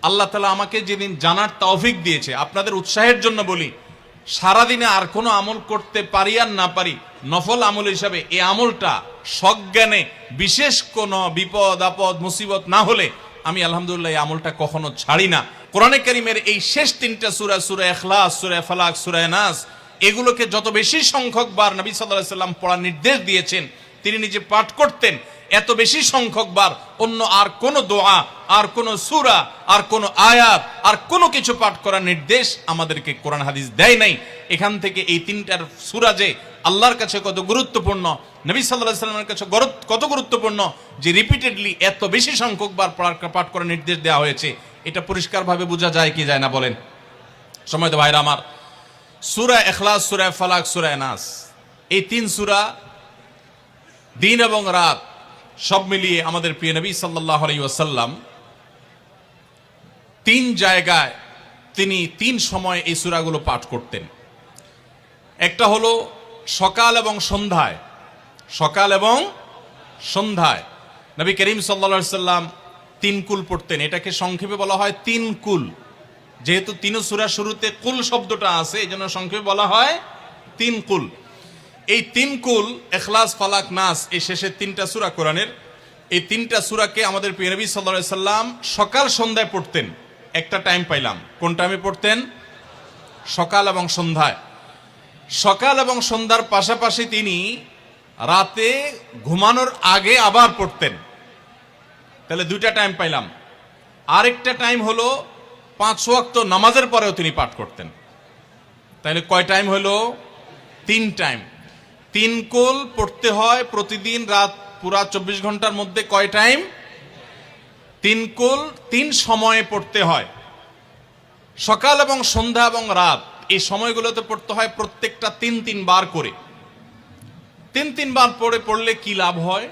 আল্লাহ তাআলা আমাকে যেদিন জানার তৌফিক দিয়েছে, আপনাদের উৎসাহের জন্য বলি, সারাদিনে আর কোনো আমল করতে পারি আর না পারি, নফল আমল হিসাবে এই আমলটা সজ্ঞানে বিশেষ কোনো বিপদ আপদ মুসিবত না হলে আমি আলহামদুলিল্লাহ এই আমলটা কখনো ছাড়ি না। কোরআনে কারীমের এই শেষ তিনটা সূরা, সূরা ইখলাস, সূরা ফালাক, সূরা নাস, এগুলোকে যত বেশি সংখ্যক বার নবী সাল্লাল্লাহু আলাইহি ওয়াসাল্লাম পড়ার নির্দেশ দিয়েছেন, তিনি নিজে পাঠ করতেন, এত বেশি সংখ্যক বার অন্য আর কোন দোয়া, আর কোন সূরা, আর কোন আয়াত, আর কোনো কিছু পাঠ করার নির্দেশ আমাদেরকে কোরআন হাদিস দেয় নাই। এখান থেকে এই তিনটার সূরা যে আল্লাহর কাছে কত গুরুত্বপূর্ণ, নবী সাল্লাল্লাহু আলাইহি ওয়াসাল্লামের কাছে কত গুরুত্বপূর্ণ, যে রিপিটেডলি এত বেশি সংখ্যক বার পাঠ করার নির্দেশ দেওয়া হয়েছে, এটা পরিষ্কারভাবে বোঝা যায় কি যায় না বলেন? সম্মানিত ভাইরা আমার, সূরা ইখলাস, সূরা ফালাক, সূরা নাস, এই তিন সূরা দিন এবং রাত সব মিলিয়ে আমাদের প্রিয় নবী সাল্লাল্লাহু আলাইহি ওয়াসাল্লাম তিন জায়গায় তিনি তিন সময় এই সূরাগুলো পাঠ করতেন। একটা হলো সকাল এবং সন্ধ্যায়, সকাল এবং সন্ধ্যায় নবী করিম সাল্লাল্লাহু আলাইহি ওয়াসাল্লাম তিন কুল পড়তেন। এটাকে সংক্ষেপে বলা হয় তিন কুল। যেহেতু তিন সূরার শুরুতে কুল শব্দটা আছে, এই জন্য সংক্ষেপে বলা হয় তিন কুল। এই তিন কুল ইখলাস, ফালাক, নাস, এই শেষের তিনটা সূরা কোরআনের, এই তিনটা সূরাকে আমাদের প্রিয় নবী সাল্লাল্লাহু আলাইহি ওয়াসাল্লাম সকাল সন্ধ্যায় পড়তেন। একটা টাইম পাইলাম, কোন টাইমে পড়তেন? সকাল এবং সন্ধ্যায়। সকাল এবং সন্ধ্যার পাশাপাশি তিনি রাতে ঘুমানোর আগে আবার পড়তেন। তাহলে দুইটা টাইম পাইলাম। আরেকটা টাইম হলো 5 ওয়াক্ত নামাজের পরেও তিনি পাঠ করতেন। তাহলে কয় টাইম হলো? 3 টাইম। 3 কুল পড়তে হয় প্রতিদিন রাত পুরা 24 ঘন্টার মধ্যে। কয় টাইম? 3 কুল 3 সময়ে পড়তে হয়। সকাল এবং সন্ধ্যা এবং রাত এই সময়গুলোতে পড়তে হয় প্রত্যেকটা 3 বার করে। 3 বার পড়লে কি লাভ হয়?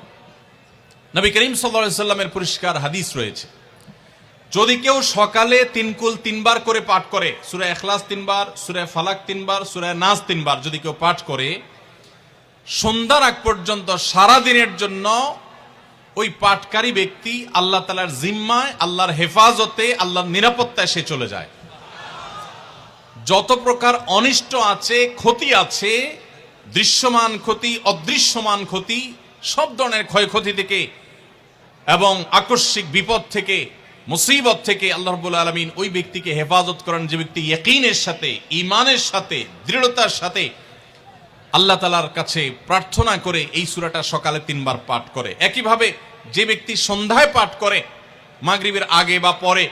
নবী করিম সাল্লাল্লাহু আলাইহি ওয়াসাল্লামের পরিষ্কার হাদিস রয়েছে, যদি কেউ সকালে 3 কুল 3 বার করে পাঠ করে, সূরা ইখলাস 3 বার, সূরা ফালাক 3 বার, সূরা নাস 3 বার যদি কেউ পাঠ করে, সন্ধ্যার আগ পর্যন্ত সারা দিনের জন্য ওই পাঠকারী ব্যক্তি আল্লাহ তাআলার জিম্মায়, আল্লাহর হেফাজতে, আল্লাহর নিরাপত্তায় সে চলে যায়। যত প্রকার অনিষ্ট আছে, ক্ষতি আছে, দৃশ্যমান ক্ষতি, অদৃশ্যমান ক্ষতি, সব ধরনের ক্ষয়ক্ষতি থেকে এবং আকস্মিক বিপদ থেকে, মুসিবত থেকে আল্লাহ রাব্বুল আলামিন ওই ব্যক্তিকে হেফাজত করেন, যে ব্যক্তি ইয়াকিনের সাথে, ঈমানের সাথে, দৃঢ়তার সাথে আল্লাহ তাআলার কাছে প্রার্থনা করে এই সূরাটা সকালে 3 বার পাঠ করে। একইভাবে যে ব্যক্তি সন্ধ্যায় পাঠ করে, মাগরিবের আগে বা পরে,